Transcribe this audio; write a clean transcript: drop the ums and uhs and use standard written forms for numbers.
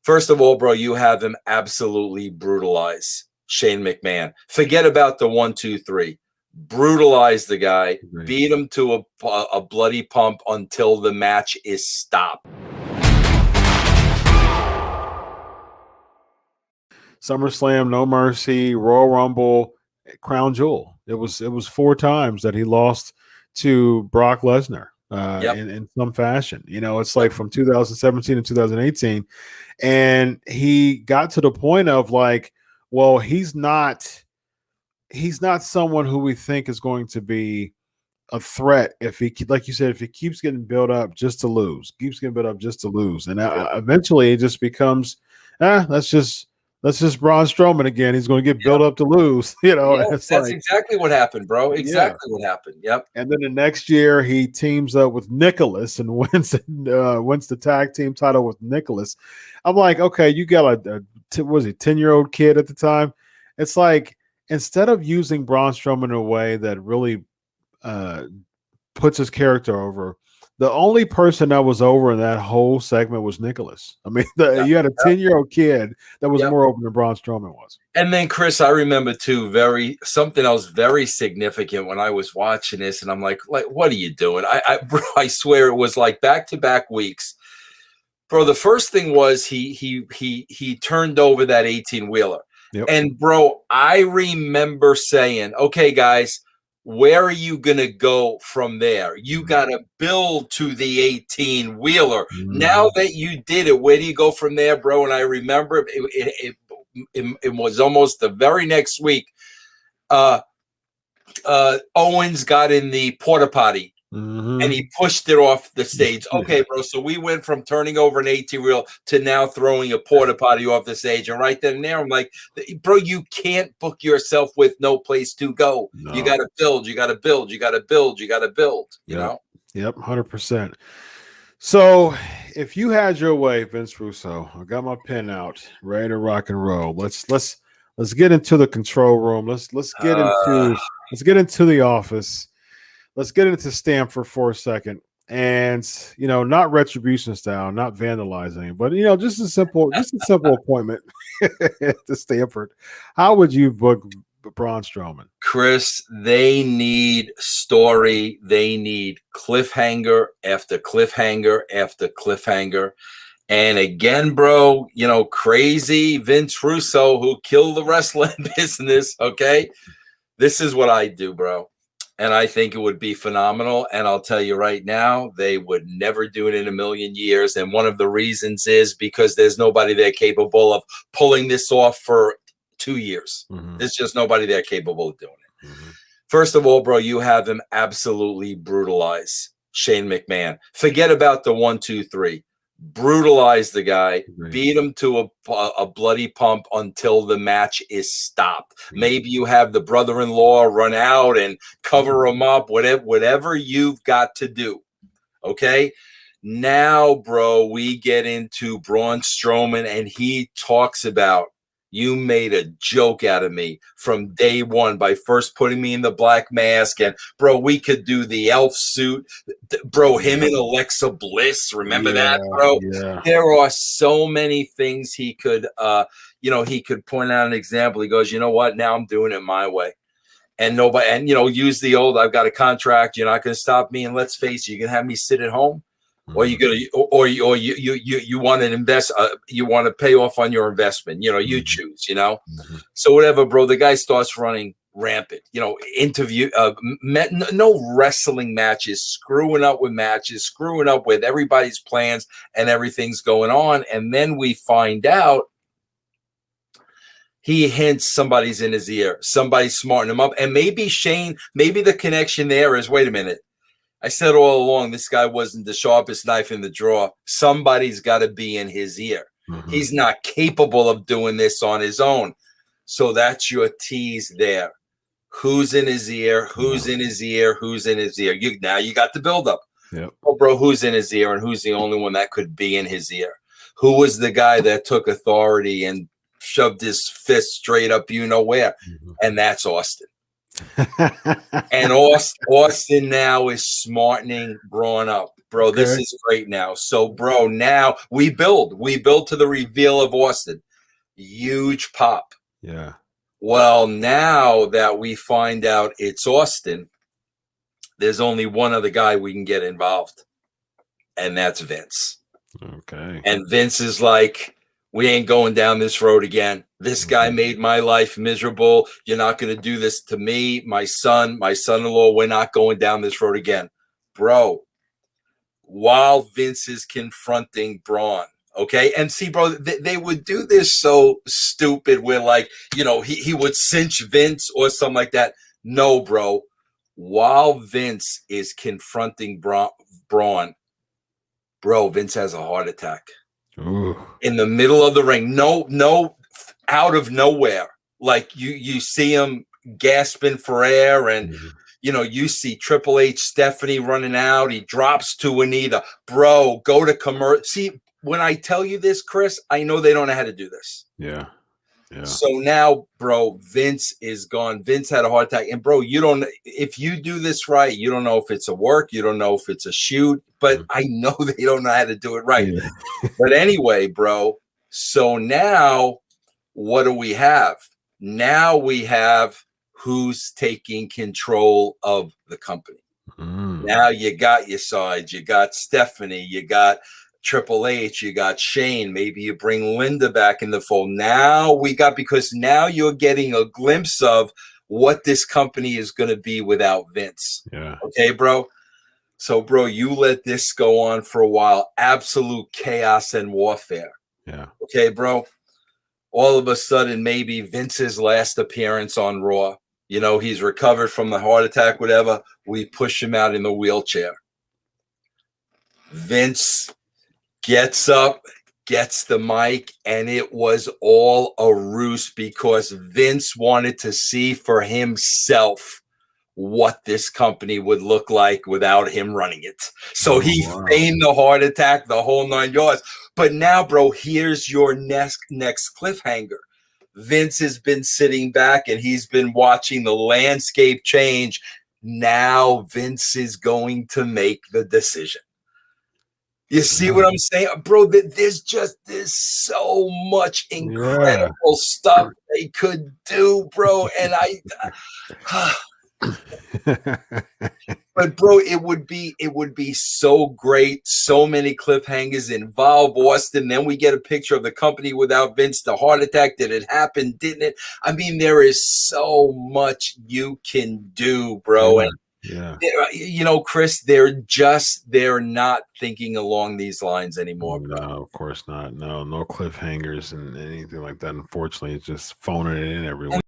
First of all, bro, you have him absolutely brutalize Shane McMahon. Forget about the 1, 2, 3. Brutalize the guy, beat him to a bloody pump until the match is stopped. SummerSlam, No Mercy, Royal Rumble, Crown Jewel. It was 4 times that he lost to Brock Lesnar in some fashion. You know, it's like from 2017 to 2018. And he got to the point of like, well, he's not someone who we think is going to be a threat if he, like you said, if he keeps getting built up just to lose, and eventually it just becomes, that's just Braun Strowman again. He's going to get built up to lose, you know. Yeah, that's like, exactly what happened, bro. Exactly what happened. Yep. And then the next year he teams up with Nicholas and wins the tag team title with Nicholas. I'm like, okay, you got a 10-year-old kid at the time. It's like, instead of using Braun Strowman in a way that really puts his character over, the only person that was over in that whole segment was Nicholas. I mean, you had a 10-year-old kid that was more open than Braun Strowman was. And then, Chris, I remember too, something else very significant when I was watching this, and I'm like, what are you doing? I swear it was like back-to-back weeks. Bro, the first thing was he turned over that 18-wheeler. Yep. And bro, I remember saying, okay, guys, where are you going to go from there? You got to build to the 18-wheeler. Now that you did it, where do you go from there, bro? And I remember it was almost the very next week. Owens got in the porta potty. And he pushed it off the stage. Okay, bro. So we went from turning over an 18-wheel to now throwing a porta potty off the stage. And right then and there, I'm like, bro, you can't book yourself with no place to go. No. You got to build. You got to build. You got to build. You got to build. You know. Yep, 100%. So if you had your way, Vince Russo, I got my pen out, ready to rock and roll. Let's get into the control room. Let's get into the office. Let's get into Stamford for a second, and not retribution style, not vandalizing, but just a simple appointment to Stamford. How would you book Braun Strowman? Chris, they need story. They need cliffhanger after cliffhanger after cliffhanger. And again, bro, crazy Vince Russo, who killed the wrestling business. Okay, this is what I do, bro. And I think it would be phenomenal. And I'll tell you right now, they would never do it in a million years. And one of the reasons is because there's nobody there capable of pulling this off for 2 years. There's just nobody there capable of doing it. First of all, bro, you have him absolutely brutalize Shane McMahon. Forget about the 1, 2, 3. Brutalize the guy, beat him to a bloody pump until the match is stopped. Maybe you have the brother-in-law run out and cover him up, whatever you've got to do. Okay? Now, bro, we get into Braun Strowman, and he talks about, you made a joke out of me from day one by first putting me in the black mask. And, bro, we could do the elf suit. Bro, him and Alexa Bliss. Remember that, bro? Yeah. There are so many things he could, he could point out an example. He goes, you know what? Now I'm doing it my way. And use the old, I've got a contract. You're not going to stop me. And let's face it, you can have me sit at home. Or you want to invest, you want to pay off on your investment. You choose. So whatever, bro. The guy starts running rampant. No wrestling matches, screwing up with matches, screwing up with everybody's plans, and everything's going on. And then we find out he hints somebody's in his ear, somebody's smarting him up, and maybe Shane. Maybe the connection there is, wait a minute. I said all along, this guy wasn't the sharpest knife in the drawer. Somebody's got to be in his ear. He's not capable of doing this on his own. So that's your tease there. Who's in his ear? Who's in his ear? Who's in his ear? Now you got the buildup. Yep. Oh, bro, who's in his ear, and who's the only one that could be in his ear? Who was the guy that took authority and shoved his fist straight up where? And that's Austin. And Austin now is smartening Braun up. Bro, this is great now. So, bro, now we build to the reveal of Austin. Huge pop. Yeah. Well, now that we find out it's Austin, there's only one other guy we can get involved, and that's Vince. Okay. And Vince is like, we ain't going down this road again. This guy made my life miserable. You're not going to do this to me, my son-in-law. We're not going down this road again. Bro, while Vince is confronting Braun, okay? And see, bro, they would do this so stupid where, like, you know, he would cinch Vince or something like that. No, bro. While Vince is confronting Braun, bro, Vince has a heart attack. Ooh. In the middle of the ring. No, out of nowhere. Like you see him gasping for air, and you know, you see Triple H, Stephanie running out. He drops to a knee. Bro, go to commercial. See, when I tell you this, Chris, I know they don't know how to do this. Yeah. Yeah. So now, bro, Vince is gone. Vince had a heart attack. And bro, you don't, if you do this right, you don't know if it's a work, you don't know if it's a shoot, but I know they don't know how to do it right. Yeah. But anyway, bro, so now what do we have? Now we have who's taking control of the company. Now you got your sides, you got Stephanie, you got Triple H, you got Shane, maybe you bring Linda back in the fold. Now because now you're getting a glimpse of what this company is going to be without Vince. Yeah. Okay, bro? So, bro, you let this go on for a while. Absolute chaos and warfare. Yeah. Okay, bro? All of a sudden, maybe Vince's last appearance on Raw, you know, he's recovered from the heart attack, whatever. We push him out in the wheelchair. Vince gets up, gets the mic, and it was all a ruse because Vince wanted to see for himself what this company would look like without him running it. So he feigned the heart attack, the whole 9 yards. But now, bro, here's your next cliffhanger. Vince has been sitting back and he's been watching the landscape change. Now Vince is going to make the decision. You see what I'm saying? Bro, there's so much incredible stuff they could do, bro. And but bro, it would be so great. So many cliffhangers involve Austin. Then we get a picture of the company without Vince, the heart attack. Did it happen? Didn't it? I mean, there is so much you can do, bro. And you know, Chris, they're not thinking along these lines anymore, bro. No, of course not. No cliffhangers and anything like that. Unfortunately, it's just phoning it in everywhere.